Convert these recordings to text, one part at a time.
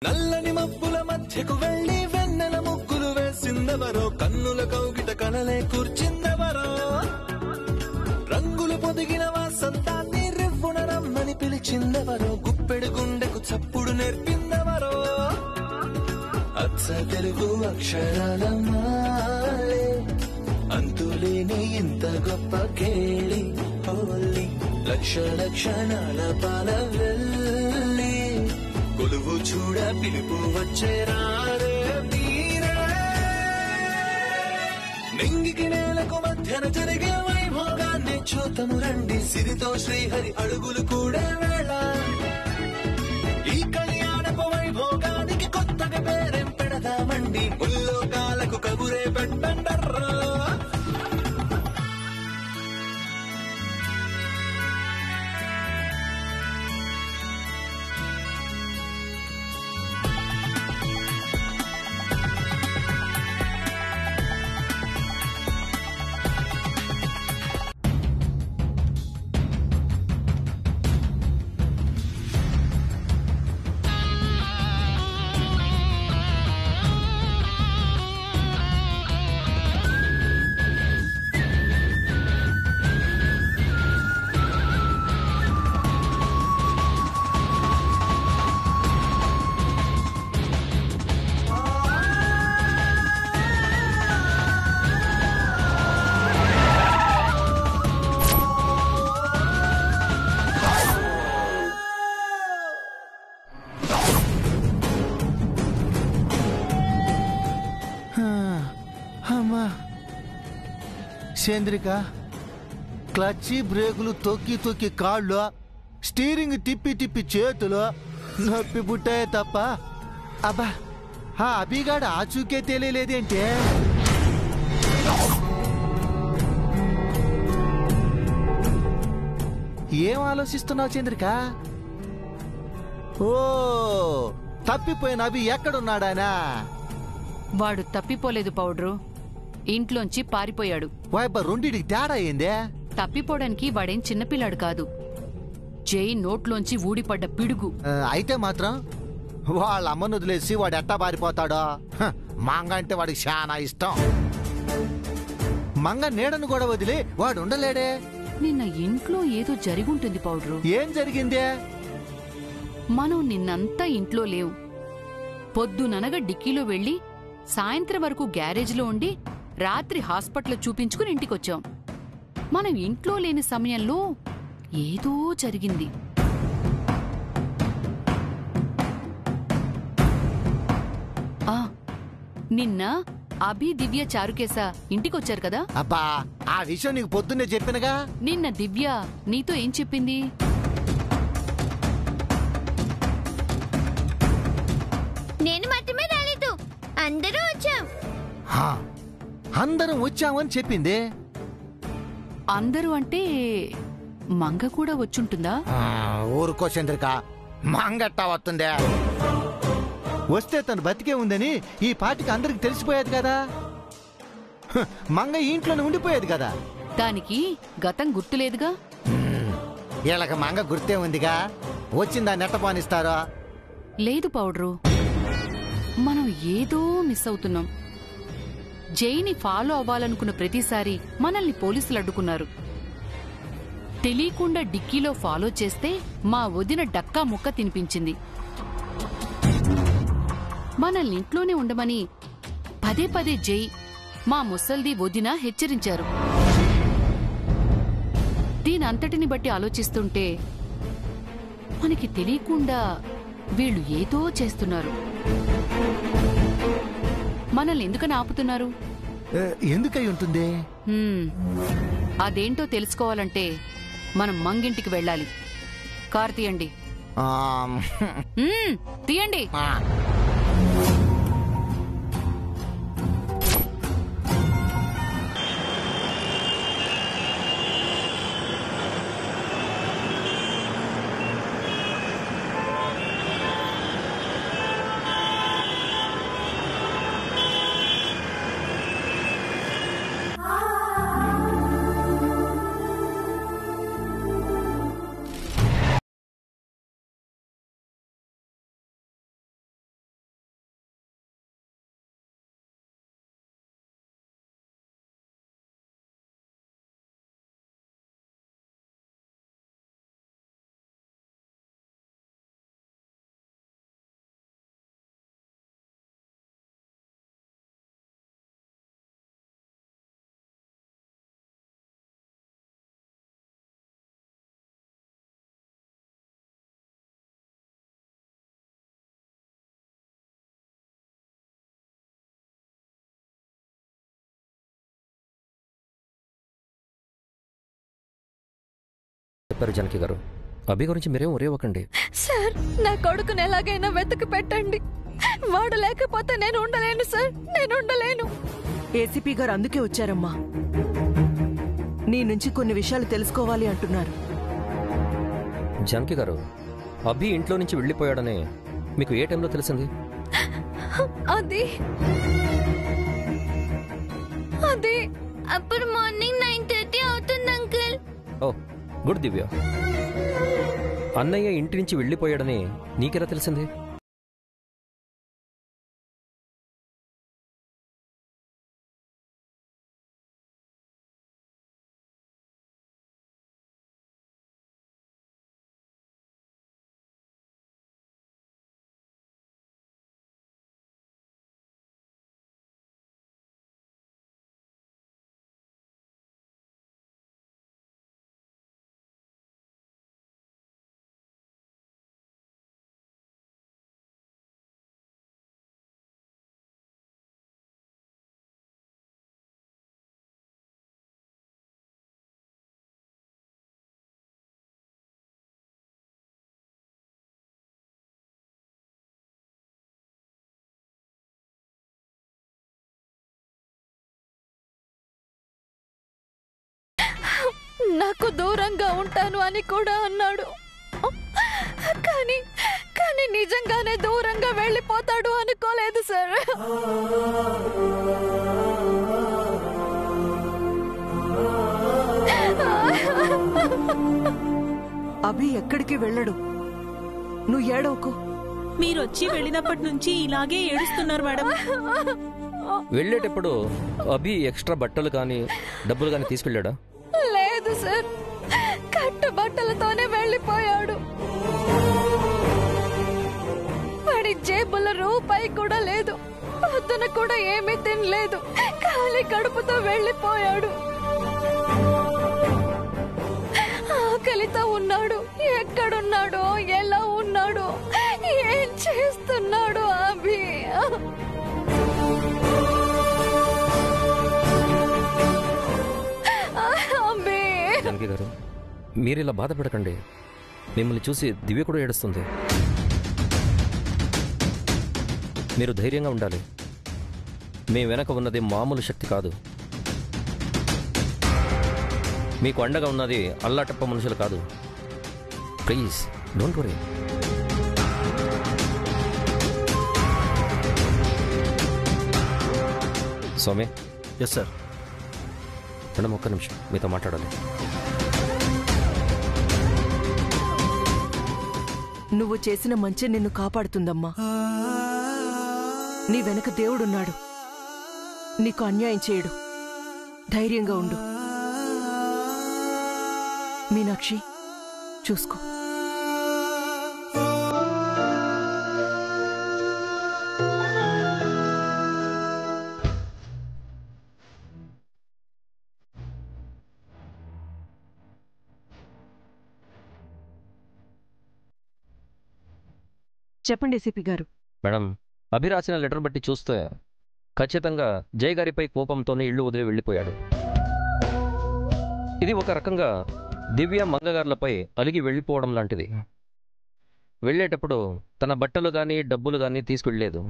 నల్లని మబ్బుల మధ్యకు వెళ్లి వెన్నెల ముగ్గులు వేసిందెవరో, కన్నుల కౌగిట కలలే కూర్చిందెవరో, రంగులు పొదిగిన వాసంతాన్ని రివ్వున రమ్మని పిలిచిందెవరో, గుప్పెడు గుండెకు చప్పుడు నేర్పిందెవరో, అచ్చ తెలుగు అక్షరాల మాలే అంతులేని ఇంత గొప్ప కేళి హోలీ, లక్ష లక్షణాల పాల వెళ్ళి కొలువు చూడ పిలుపు వచ్చేరారే వీరే, నింగికి నేలకు మధ్యన జరిగే వైభోగాన్ని చూతము రండి, సిరితో శ్రీహరి అడుగులు కూడే వేళ, ఈ కళ్యాణపు వైభోగానికి కొత్తగా పేరేం పెడదామండి, ముల్లోకాలకు కబురే పెట్టండర్రా. చంద్రిక, క్లచ్చి బ్రేకులు తొక్కి తొక్కి కాళ్ళు, స్టీరింగ్ తిప్పి తిప్పి చేతులు నొప్పి పుట్టాయే తప్ప అబ్బా ఆ అభిగాడు ఆచూకే తెలియలేదేంటే. ఏం ఆలోచిస్తున్నావు చంద్రిక? ఓ, తప్పిపోయిన అభి ఎక్కడున్నాడానా? వాడు తప్పిపోలేదు పౌడ్రు, ఇంట్లోంచి పారిపోయాడు. వాయబ్బా, రెండిటికి తేడా ఏందే? తప్పిపోవడానికి వాడేం చిన్నపిల్లాడు కాదు, జై నోట్లోంచి ఊడిపడ్డ పిడుగు. అయితే మాత్రం వాళ్ళ అమ్మను వదిలేసి వాడు ఎట్టా పారిపోతాడో? మంగ అంటే వాడికి చాలా ఇష్టం. మంగ నీడను కూడా వదిలి వాడు ఉండలేడే. నిన్న ఇంట్లో ఏదో జరిగుంటుంది పౌడ్రు. ఏం జరిగిందే? మనం నిన్నంతా ఇంట్లో లేవు. పొద్దుననగా డిక్కీలో వెళ్లి సాయంత్రం వరకు గ్యారేజ్లో ఉండి రాత్రి హాస్పిటల్ చూపించుకుని ఇంటికొచ్చాం. మనం ఇంట్లో లేని సమయంలో ఏదో జరిగింది. నిన్న అభి, దివ్య, చారుకేశ ఇంటికొచ్చారు కదా. అబ్బా, ఆ విషయం నీకు పొద్దున్నే చెప్పినగా. నిన్న దివ్య నీతో ఏం చెప్పింది? నేను మాత్రమే రాలేదు, అందరూ వచ్చాం. అందరం వచ్చామని చెప్పింది. అందరూ అంటే మంగ కూడా వచ్చుంటుందా? ఊరుకో చంద్రిక, మంగట్టా వస్తుందే. వస్తే తను బతికే ఉందని ఈ పాటికి అందరికి తెలిసిపోయేది కదా. మంగ ఇంట్లోనే ఉండిపోయేది కదా. దానికి గతం గుర్తులేదుగా. వీళ్ళకి మంగ గుర్తే ఉందిగా, వచ్చిందా నెట్టపానిస్తారో? లేదు పౌడ్రు, మనం ఏదో మిస్ అవుతున్నాం. జైని ఫాలో అవ్వాలనుకున్న ప్రతిసారి మనల్ని పోలీసులు అడ్డుకున్నారు. తెలియకుండా డిక్కీలో ఫాలో చేస్తే మా వదిన డక్కా ముక్క తినిపించింది. మనల్ని ఇంట్లోనే ఉండమని పదే పదే జై, మా ముసల్ది వదిన హెచ్చరించారు. దీనంతటిని బట్టి ఆలోచిస్తుంటే మనకి తెలియకుండా వీళ్ళు ఏదో చేస్తున్నారు. మనల్ని ఎందుకని ఆపుతున్నారు? ఎందుకై ఉంటుంది? అదేంటో తెలుసుకోవాలంటే మనం మంగింటికి వెళ్ళాలి. కార్ తీయండి. తీయండి. చెప్పారు జానకి గారు. అభి గురించి మీరేం ఒరే అవ్వకండి. సార్, నా కొడుకుని ఎలాగైనా వెతికి పెట్టండి. వాడు లేకపోతే నేను ఉండలేను సార్, నేను ఉండలేను. ఏసీపీ గారు అందుకే వచ్చారమ్మా. నీ నుంచి కొన్ని విషయాలు తెలుసుకోవాలి అంటున్నారు. జానకి గారు, అభి ఇంట్లో నుంచి వెళ్ళిపోయాడని మీకు ఏ టైంలో తెలిసింది? అది అప్పుడు మార్నింగ్ 9:30 అవుతుంది అంకుల్. ఓ గుడ్ దివ్య. అన్నయ్య ఇంటి నుంచి వెళ్ళిపోయాడని నీకెలా తెలిసింది? నాకు దూరంగా ఉంటాను అని కూడా అన్నాడు. కానీ నిజంగానే దూరంగా వెళ్ళిపోతాడు అనుకోలేదు సార్. అభి ఎక్కడికి వెళ్ళడు. నువ్వు ఏడవకు. మీరొచ్చి వెళ్ళినప్పటి నుంచి ఇలాగే ఏడుస్తున్నారు మేడం. వెళ్ళేటప్పుడు అభి ఎక్స్ట్రా బట్టలు కానీ డబ్బులు కానీ తీసుకెళ్ళాడా? లేదు సార్, కట్టు బట్టలతోనే వెళ్ళిపోయాడు. వాడి జేబుల రూపాయి కూడా లేదు. పొద్దున కూడా ఏమీ తినలేదు. ఖాళీ కడుపుతో వెళ్ళిపోయాడు. ఆకలితో ఉన్నాడు. ఎక్కడున్నాడో, ఎలా ఉన్నాడో, ఏం చేస్తున్నాడో అభి. జానకి గారు, మీరు ఇలా బాధపడకండి. మిమ్మల్ని చూసి దివ్య కూడా ఏడుస్తుంది. మీరు ధైర్యంగా ఉండాలి. మీ వెనక ఉన్నది మామూలు శక్తి కాదు. మీకు అండగా ఉన్నది అల్లాటప్ప మనుషులు కాదు. Please don't worry. Soumya. Yes sir. Madam, ఒక్క నిమిషం మీతో మాట్లాడాలి. నువ్వు చేసిన మంచి నిన్ను కాపాడుతుందమ్మా. నీ వెనక దేవుడున్నాడు. నీకు అన్యాయం చేయడు. ధైర్యంగా ఉండు. మీనాక్షి, చూసుకో. చెప్పండి ఏసీపీ గారు. మేడం, అభి రాసిన లెటర్ బట్టి చూస్తే ఖచ్చితంగా జయ్ గారిపై కోపంతోనే ఇల్లు వదిలి వెళ్ళిపోయాడు. ఇది ఒక రకంగా దివ్య మంగగారులపై అలిగి వెళ్ళిపోవడం లాంటిది. వెళ్ళేటప్పుడు తన బట్టలు కానీ డబ్బులు కానీ తీసుకెళ్ళలేదు.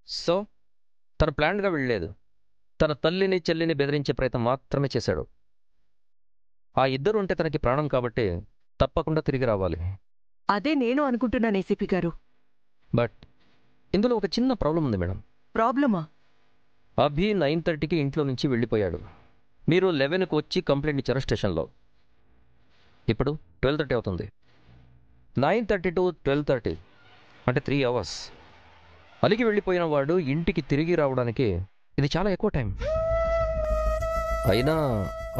సో తను ప్లాన్గా వెళ్ళలేదు. తన తల్లిని చెల్లిని బెదిరించే ప్రయత్నం మాత్రమే చేశాడు. ఆ ఇద్దరు ఉంటే తనకి ప్రాణం కాబట్టి తప్పకుండా తిరిగి రావాలి. అదే నేను అనుకుంటున్నాను ఏసీపీ గారు. బట్ ఇందులో ఒక చిన్న ప్రాబ్లం ఉంది మేడం. ప్రాబ్లమా? అభి 9:30కి ఇంట్లో నుంచి వెళ్ళిపోయాడు. మీరు 11కి వచ్చి కంప్లైంట్ ఇచ్చారు స్టేషన్లో. ఇప్పుడు 12:30 అవుతుంది. 9:30 to 12:30 అంటే 3 hours. అలిగి వెళ్ళిపోయిన వాడు ఇంటికి తిరిగి రావడానికి ఇది చాలా ఎక్కువ టైం. అయినా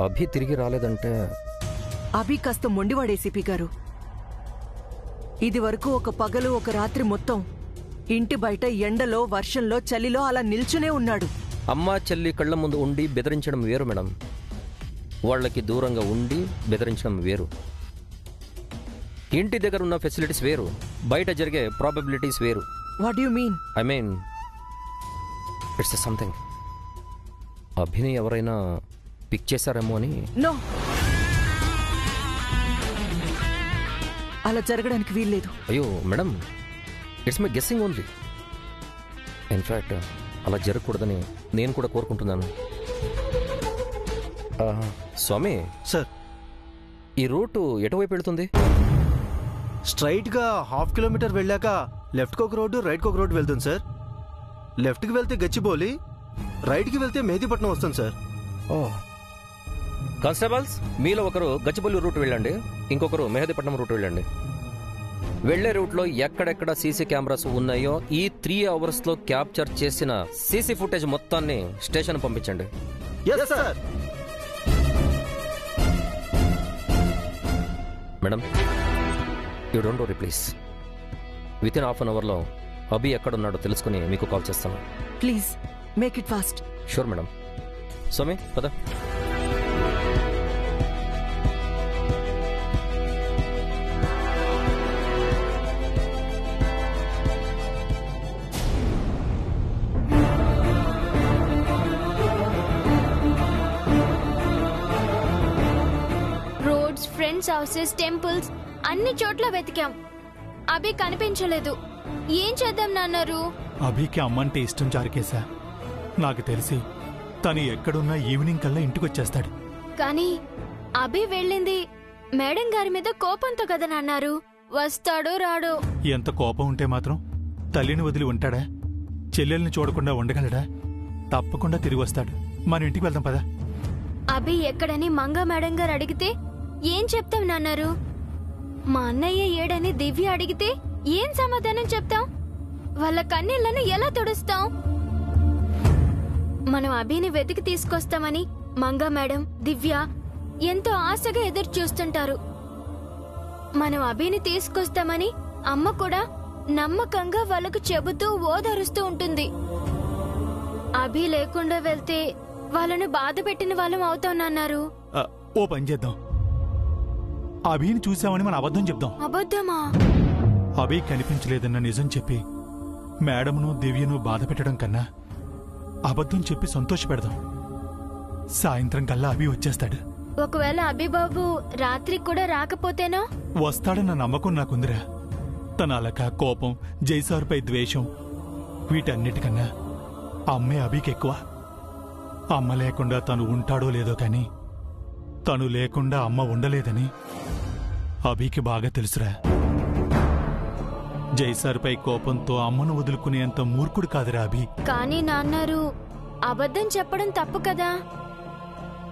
అభి తిరిగి రాలేదంటే అభి కాస్త మొండివాడు ఏసీపీ గారు. ఇది వరకు ఒక పగలు ఒక రాత్రి మొత్తం ఇంటి బయట ఎండలో వర్షంలో చలిలో అలా నిల్చునే ఉన్నాడు. అమ్మా చెల్లి కళ్ళ ముందు ఉండి బెదిరించడం వేరు మేడం. వాళ్ళకి దూరంగా ఉండి బెదిరించడం వేరు. ఇంటి దగ్గర ఉన్న ఫెసిలిటీస్ వేరు, బయట జరిగే ప్రాబబిలిటీస్ వేరు. What you mean? I mean it's something. అభిని ఎవరైనా పిక్ చేశారేమో అని. నో, అలా జరగడానికి వీల్లేదు. అయ్యో madam, it's my guessing only. In fact అలా జరగకూడదని నేను కూడా కోరుకుంటున్నాను. స్వామి సార్, ఈ రూటు ఎటువైపు వెళుతుంది? స్ట్రైట్గా ½ కిలోమీటర్ వెళ్ళాక లెఫ్ట్కి ఒక రోడ్డు, రైట్కి ఒక రోడ్డు వెళ్తుంది సార్. లెఫ్ట్కి వెళ్తే గచ్చిబౌలి, రైట్కి వెళ్తే మెహదీపట్నం వస్తుంది సార్. కానిస్టేబుల్స్, మీలో ఒకరు గచ్చిబౌలి రూట్ వెళ్ళండి, ఇంకొకరు మెహదీపట్నం రూట్ వెళ్ళండి. వెళ్లే రూట్లో ఎక్కడెక్కడ సీసీ కెమెరాస్ ఉన్నాయో ఈ 3 అవర్స్లో క్యాప్చర్ చేసిన సీసీ ఫుటేజ్ మొత్తాన్ని స్టేషన్ పంపించండి. yes sir. Madam, you don't worry please. Within ½ an hourలో అభి ఎక్కడున్నాడో తెలుసుకుని మీకు కాల్ చేస్తాను. Please make it fast. Sure madam. స్వామి పద. రోడ్స్, ఫ్రెండ్స్ హౌసెస్, టెంపుల్స్ అన్ని చోట్ల వెతికాం. అభి కనిపించలేదు. ఏం చేద్దాం నాన్నారు? అభికి అమ్మంటే ఇష్టం చారుకేశా. నాకు తెలిసి తను ఎక్కడున్నా ఈవినింగ్ కల్లా ఇంటికొచ్చేస్తాడు. కానీ అభి వెళ్ళింది మేడం గారి మీద కోపంతో కదా నాన్నారు. వస్తాడో రాడో? ఎంత కోపం ఉంటే మాత్రం తల్లిని వదిలి ఉంటాడా? చెల్లెల్ని చూడకుండా ఉండగలడా? తప్పకుండా తిరిగి వస్తాడు. మన ఇంటికి వెళ్దాం పదా. అభి ఎక్కడని మంగా మేడం గారు అడిగితే ఏం చెప్తాం నాన్నారు? మా అన్నయ్య ఏడని దివ్య అడిగితే ఏం సమాధానం చెప్తాం? వాళ్ళ కన్నీళ్లను ఎలా తుడుస్తాం? మనం అభిని వెతికి తీసుకొస్తామని మంగా మేడం, దివ్య ఎంతో ఆశగా ఎదురు చూస్తుంటారు. మనం అభిని తీసుకొస్తామని అమ్మ కూడా నమ్మకంగా వాళ్ళకు చెబుతూ ఓదారుస్తూ ఉంటుంది. అభి లేకుండా వెళ్తే వాళ్ళను బాధ పెట్టిన వాళ్ళం అవుతానన్నారు. ఓ పని చేద్దాం, అభిని చూసామని మన అబద్ధం చెప్దాం. అబద్ధమా? అభి కనిపించలేదన్న నిజం చెప్పి మేడమును దివ్యను బాధ పెట్టడం కన్నా అబద్ధం చెప్పి సంతోషపెడదాం. సాయంత్రం కల్లా అభి వచ్చేస్తాడు. ఒకవేళ అభిబాబు రాత్రి కూడా రాకపోతేనో? వస్తాడన్న నమ్మకం నాకుందిరా. తన అలక, కోపం, జైసార్పై ద్వేషం వీటన్నిటికన్నా అమ్మే అభికి ఎక్కువ. అమ్మ లేకుండా తను ఉంటాడో లేదో కాని తను లేకుండా అమ్మ ఉండలేదని అభికి బాగా తెలుసురా. జైసార్పై కోపంతో అమ్మను వదులుకునేంత మూర్ఖుడు కాదురా అభి. కానీ నాన్నారు అబద్ధం చెప్పడం తప్పు కదా.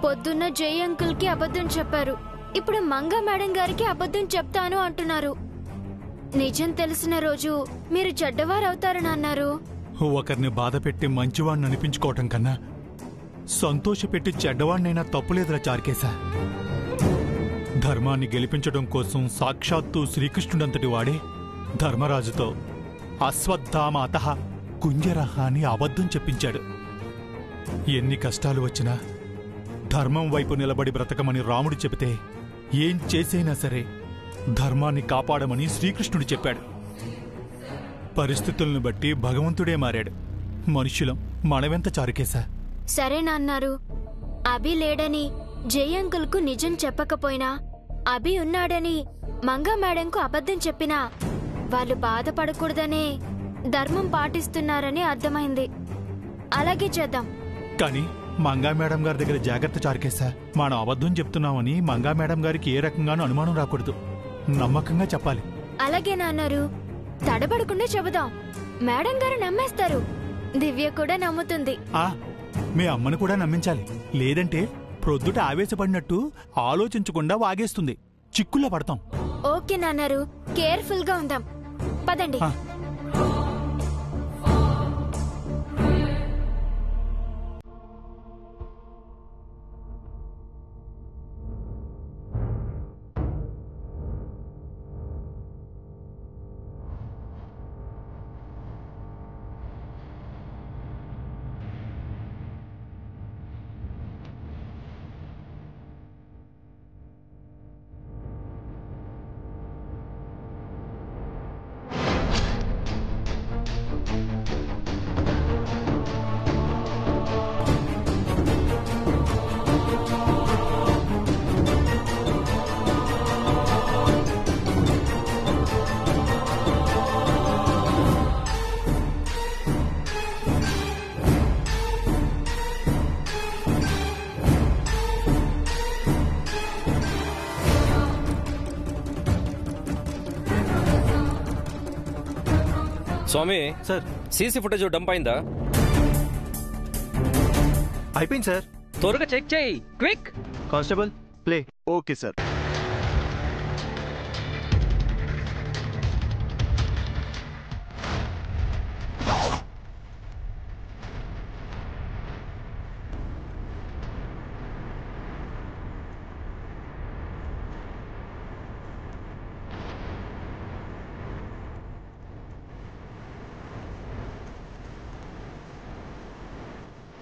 పొద్దున్న జై అంకుల్ కి అబద్ధం చెప్పారు, ఇప్పుడు మంగా మేడం గారికి అబద్ధం చెప్తాను అంటున్నారు. నిజం తెలిసిన రోజు మీరు చెడ్డవారవుతారని అన్నారు. ఒకరిని బాధ పెట్టి మంచివాణ్ణి అనిపించుకోవటం కన్నా సంతోషపెట్టి చెడ్డవాణ్ణైనా తప్పులేదురా చారుకేశా. ధర్మాన్ని గెలిపించడం కోసం సాక్షాత్తు శ్రీకృష్ణుడంతటి వాడే ధర్మరాజుతో అశ్వత్థామ అతః కుంజరహ అని అబద్ధం చెప్పించాడు. ఎన్ని కష్టాలు వచ్చినా ధర్మం వైపు నిలబడి బ్రతకమని రాముడు చెబితే ఏం చేసైనా సరే ధర్మాన్ని కాపాడమని శ్రీకృష్ణుడు చెప్పాడు. పరిస్థితులను బట్టి భగవంతుడే మారాడు. మనుషులం మనవెంత చారుకేశా. సరేనన్నారు. అభి లేడని జై అంకుల్ కు నిజం చెప్పకపోయినా అభి ఉన్నాడని మంగా మేడంకు అబద్ధం చెప్పినా వాళ్ళు బాధపడకూడదనే ధర్మం పాటిస్తున్నారని అర్థమైంది. అలాగే చేద్దాం. కానీ మంగా మేడం గారి దగ్గర జాగ్రత్త చారుకేశా. మనం అబద్ధం చెప్తున్నామని మంగా మేడం గారికి ఏ రకంగానూ అనుమానం రాకూడదు. నమ్మకంగా చెప్పాలి. అలాగే నాన్నారు. తడబడకుండా చెబుదాం. మేడం గారు నమ్మేస్తారు, దివ్య కూడా నమ్ముతుంది. మీ అమ్మను కూడా నమ్మించాలి. లేదంటే ప్రొద్దుట ఆవేశపడినట్టు ఆలోచించకుండా వాగేస్తుంది. చిక్కుల్లో పడతాం. ఓకే నాన్నారు, కేర్ఫుల్ గా ఉందాం. పదండి. స్వామి సార్ సీసీ ఫుటేజ్ డంప్ అయిందా? అయిపోయింది సార్. త్వరగా చెక్ చేయి, quick. Constable play. Okay sir.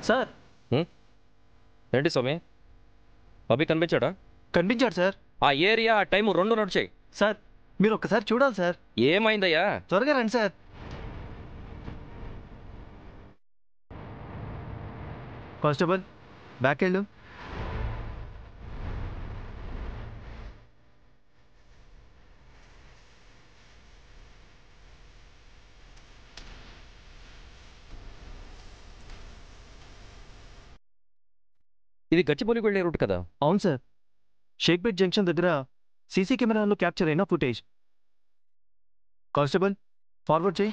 Sir ఏంటి స్వామి, అభి కనిపించాడా? కనిపించాడు సార్. ఆ ఏరియా ఆ టైం 2 నడిచాయి. సార్ మీరు ఒక్కసారి చూడాలి సార్. ఏమైందయ్యా? త్వరగా రండి సార్. కానిస్టేబుల్ బ్యాక్ వెళ్ళు. ఇది గచ్చిబౌలికి వెళ్ళే రూట్ కదా? అవును సార్. షేక్పేట్ జంక్షన్ దగ్గర సీసీ కెమెరాలో క్యాప్చర్ అయిన ఫుటేజ్. కానిస్టేబుల్ ఫార్వర్డ్ చేయి.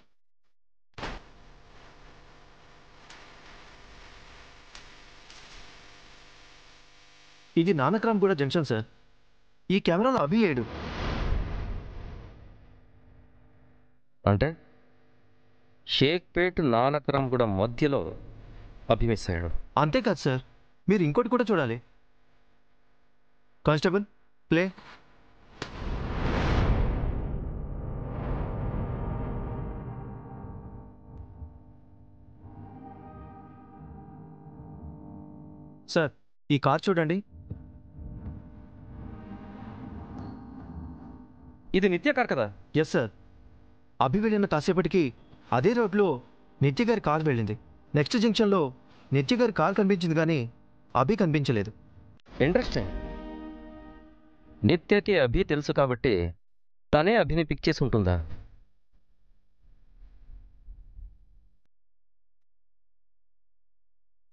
ఇది నానక్రామ్గూడ జంక్షన్ సార్. ఈ కెమెరాలో అభి ఏడు. అంటే షేక్పేట్ నానక్రామ్గూడ మధ్యలో అభి మిస్ అయ్యాడు. అంతేకాదు సార్, మీరు ఇంకోటి కూడా చూడాలి. Constable play. సార్ ఈ కార్ చూడండి. ఇది నిత్య కార్ కదా? Yes sir. అభి వెళ్ళిన కాసేపటికి అదే రోడ్లో నిత్య గారి కార్ వెళ్ళింది. నెక్స్ట్ జంక్షన్లో నిత్య గారి కార్ కనిపించింది కానీ అభి కనిపించలేదు. ఇంట్రెస్టింగ్. నిత్యకి అభి తెలుసు కాబట్టి తనే అభిని పిక్ చేసి ఉంటుందా?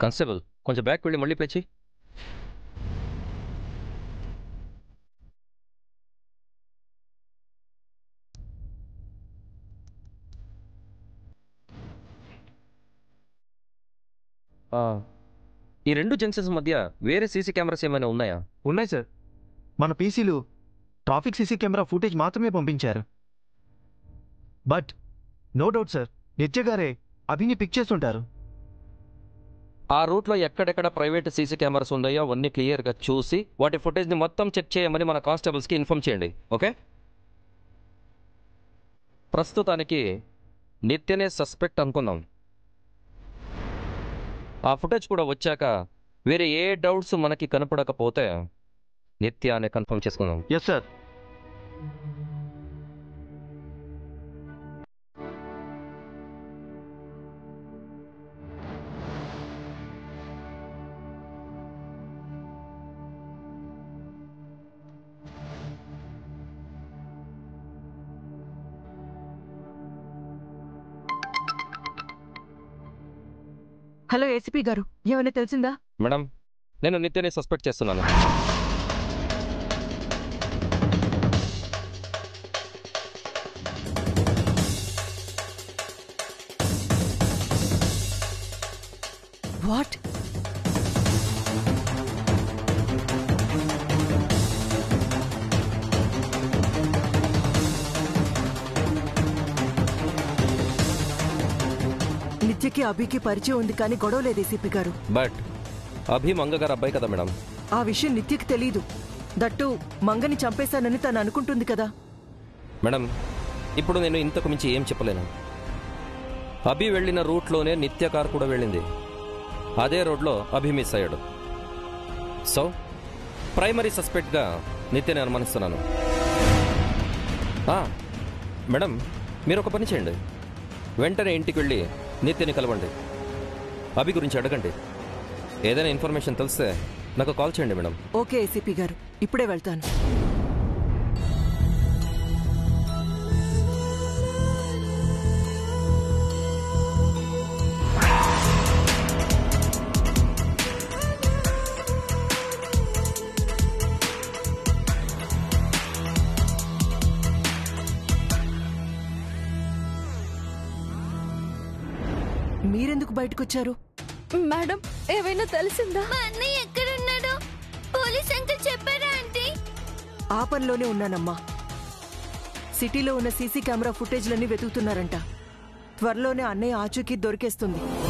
కానిస్టేబుల్ కొంచెం బ్యాక్ వెళ్ళి మళ్ళీ ప్లే చేయి. ఈ 2 జంక్షన్స్ మధ్య వేరే సీసీ కెమెరాస్ ఏమైనా ఉన్నాయా? ఉన్నాయి సార్. మన పీసీలు ట్రాఫిక్ సీసీ కెమెరా ఫుటేజ్ మాత్రమే పంపించారు. బట్ నో డౌట్ సార్, నిత్య గారే అభిని పిక్ చేస్తుంటారు. ఆ రూట్లో ఎక్కడెక్కడ ప్రైవేట్ సీసీ కెమెరాస్ ఉన్నాయో అవన్నీ క్లియర్గా చూసి వాటి ఫుటేజ్ని మొత్తం చెక్ చేయమని మన కానిస్టేబుల్స్కి ఇన్ఫార్మ్ చేయండి. ఓకే? ప్రస్తుతానికి నిత్యనే సస్పెక్ట్ అనుకుందాం. ఆ ఫుటేజ్ కూడా వచ్చాక వేరే ఏ డౌట్స్ మనకి కనపడకపోతే నిత్య అనే కన్ఫర్మ్ చేసుకుందాం. Yes sir. హలో ఏసీపీ గారు, ఏమైనా తెలిసిందా? మేడం, నేను నిత్యని సస్పెక్ట్ చేస్తున్నాను. వాట్? నిత్యకి అభికి పరిచయం ఉంది కానీ గొడవ లేదు ఏసీపీ గారు. బట్ అభి మంగగారు అబ్బాయి కదా మేడం. ఆ విషయం నిత్యకి తెలీదు. దట్టు మంగని చంపేశానని తను అనుకుంటుంది కదా. మేడం, ఇప్పుడు నేను ఇంతకు మించి ఏం చెప్పలేను. అభి వెళ్ళిన రూట్లోనే నిత్య కార్ కూడా వెళ్ళింది. అదే రోడ్లో అభి మిస్ అయ్యాడు. సో ప్రైమరీ సస్పెక్ట్గా నిత్యని అనుమానిస్తున్నాను. మేడం, మీరు ఒక పని చేయండి. వెంటనే ఇంటికి వెళ్ళి నిత్యని కలవండి. అభి గురించి అడగండి. ఏదైనా ఇన్ఫర్మేషన్ తెలిస్తే నాకు కాల్ చేయండి మేడం. ఓకే ఏసీపీ గారు, ఇప్పుడే వెళ్తాను. మీరెందుకు బయటకొచ్చారు? మేడం ఏమైనా తెలిసిందా? మా అన్నయ్య ఎక్కడున్నాడో పోలీస్ అంకుల్ చెప్పారా ఆంటీ? ఆ పనిలోనే ఉన్నానమ్మా. సిటీలో ఉన్న సీసీ కెమెరా ఫుటేజ్లన్నీ వెతుకుతున్నారంట. త్వరలోనే అన్నయ్య ఆచూకీ దొరికేస్తుంది.